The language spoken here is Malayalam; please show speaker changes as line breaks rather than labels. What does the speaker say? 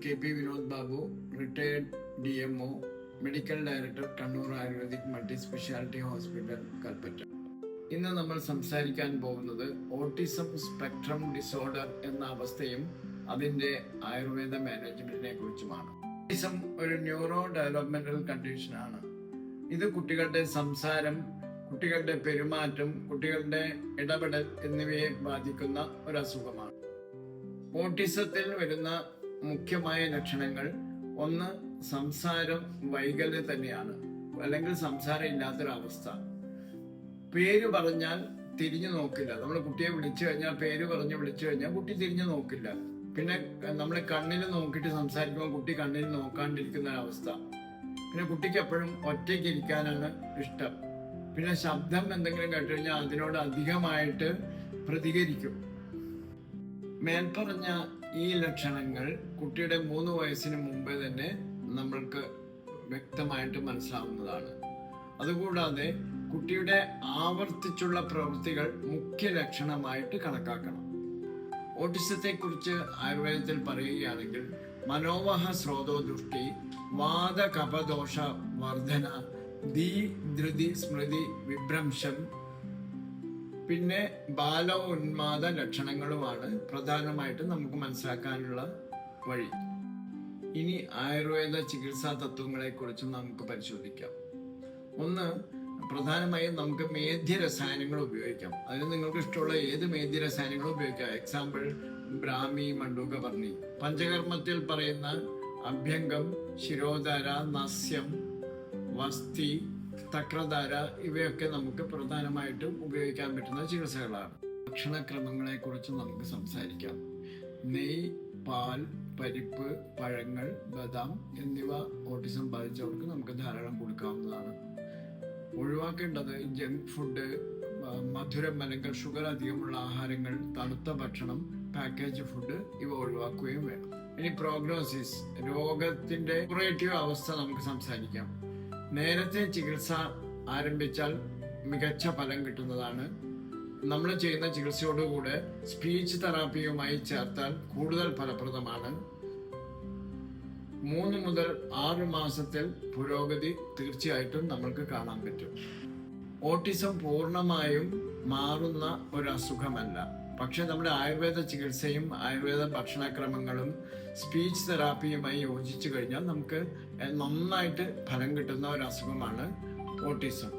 KP Vinod Babu, retired DMO, medical director, Kannur ayurvedic multi speciality hospital, Kalpetta. ഇന്ന് നമ്മൾ സംസാരിക്കാൻ പോകുന്നത് ഓട്ടിസം സ്പെക്ട്രം ഡിസോർഡർ എന്ന അവസ്ഥയും അതിൻ്റെ ആയുർവേദ മാനേജ്മെന്റിനെ കുറിച്ചുമാണ്. ഓട്ടിസം ഒരു ന്യൂറോ ഡെവലപ്മെന്റൽ കണ്ടീഷനാണ്. ഇത് കുട്ടികളുടെ സംസാരം, കുട്ടികളുടെ പെരുമാറ്റം, കുട്ടികളുടെ ഇടപെടൽ എന്നിവയെ ബാധിക്കുന്ന ഒരു അസുഖമാണ്. ഓട്ടിസത്തിൽ വരുന്ന മുഖ്യമായ ലക്ഷണങ്ങൾ ഒന്ന് സംസാരം വൈകല്യം തന്നെയാണ്, അല്ലെങ്കിൽ സംസാരം ഇല്ലാത്തൊരവസ്ഥ. പേര് പറഞ്ഞാൽ തിരിഞ്ഞു നോക്കില്ല. നമ്മൾ കുട്ടിയെ വിളിച്ചു കഴിഞ്ഞാൽ, പേര് പറഞ്ഞ് വിളിച്ചു കഴിഞ്ഞാൽ കുട്ടി തിരിഞ്ഞു നോക്കില്ല. പിന്നെ നമ്മൾ കണ്ണിൽ നോക്കിയിട്ട് സംസാരിക്കുമ്പോൾ കുട്ടി കണ്ണിൽ നോക്കാണ്ടിരിക്കുന്ന ഒരവസ്ഥ. പിന്നെ കുട്ടിക്ക് എപ്പോഴും ഒറ്റയ്ക്ക് ഇരിക്കാനാണ് ഇഷ്ടം. പിന്നെ ശബ്ദം എന്തെങ്കിലും കേട്ട് കഴിഞ്ഞാൽ അതിനോട് അധികമായിട്ട് പ്രതികരിക്കും. മേൽപ്പറഞ്ഞ ഈ ലക്ഷണങ്ങൾ കുട്ടിയുടെ 3 വയസ്സിന് മുമ്പേ തന്നെ നമ്മൾക്ക് വ്യക്തമായിട്ട് മനസ്സിലാവുന്നതാണ്. അതുകൂടാതെ കുട്ടിയുടെ ആവർത്തിച്ചുള്ള പ്രവൃത്തികൾ മുഖ്യ ലക്ഷണമായിട്ട് കണക്കാക്കണം. ഓട്ടിസത്തെ കുറിച്ച് ആയുർവേദത്തിൽ പറയുകയാണെങ്കിൽ മനോവഹ സ്രോതോ ദൃഷ്ടി, വാദ കപദോഷ വർധന, ധൃതി സ്മൃതി വിഭ്രംശം, പിന്നെ ബാലോന്മാദ ലക്ഷണങ്ങളുമാണ് പ്രധാനമായിട്ടും നമുക്ക് മനസ്സിലാക്കാനുള്ള വഴി. ഇനി ആയുർവേദ ചികിത്സാ തത്വങ്ങളെ കുറിച്ചും നമുക്ക് പരിശോധിക്കാം. ഒന്ന്, പ്രധാനമായും നമുക്ക് മേധ്യരസായനങ്ങൾ ഉപയോഗിക്കാം. അതിന് നിങ്ങൾക്ക് ഇഷ്ടമുള്ള ഏത് മേധ്യരസായനങ്ങളും ഉപയോഗിക്കാം. എക്സാമ്പിൾ ബ്രാഹ്മി, മണ്ഡൂകവർണി. പഞ്ചകർമ്മത്തിൽ പറയുന്ന അഭ്യംഗം, ശിരോധാര, നസ്യം, വസ്തി, തക്രധാര ഇവയൊക്കെ നമുക്ക് പ്രധാനമായിട്ടും ഉപയോഗിക്കാൻ പറ്റുന്ന ചികിത്സകളാണ്. ഭക്ഷണക്രമങ്ങളെ കുറിച്ച് നമുക്ക് സംസാരിക്കാം. നെയ്, പാൽ, പരിപ്പ്, പഴങ്ങൾ, ബദാം എന്നിവ ഓട്ടിസം ബാധിച്ചവർക്ക് നമുക്ക് ധാരാളം കൊടുക്കാവുന്നതാണ്. ഒഴിവാക്കേണ്ടത് ജങ്ക് ഫുഡ്, മധുരം അല്ലെങ്കിൽ ഷുഗർ അധികമുള്ള ആഹാരങ്ങൾ, തണുത്ത ഭക്ഷണം, പാക്കേജ് ഫുഡ് ഇവ ഒഴിവാക്കുകയും വേണം. ഇനി പ്രോഗ്നോസിസ്, രോഗത്തിന്റെ ക്യൂറേറ്റീവ് അവസ്ഥ നമുക്ക് സംസാരിക്കാം. നേരത്തെ ചികിത്സ ആരംഭിച്ചാൽ മികച്ച ഫലം കിട്ടുന്നതാണ്. നമ്മൾ ചെയ്യുന്ന ചികിത്സയോടുകൂടെ സ്പീച്ച് തെറാപ്പിയുമായി ചേർത്താൽ കൂടുതൽ ഫലപ്രദമാണ്. 3 മുതൽ 6 മാസത്തിൽ പുരോഗതി തീർച്ചയായിട്ടും നമ്മൾക്ക് കാണാൻ പറ്റും. ഓട്ടിസം പൂർണ്ണമായും മാറുന്ന ഒരു അസുഖമല്ല. പക്ഷെ നമ്മുടെ ആയുർവേദ ചികിത്സയും ആയുർവേദ ഭക്ഷണക്രമങ്ങളും സ്പീച്ച് തെറാപ്പിയുമായി യോജിച്ചു കഴിഞ്ഞാൽ നമുക്ക് നന്നായിട്ട് ഫലം കിട്ടുന്ന ഒരു അസുഖമാണ് ഓട്ടിസം.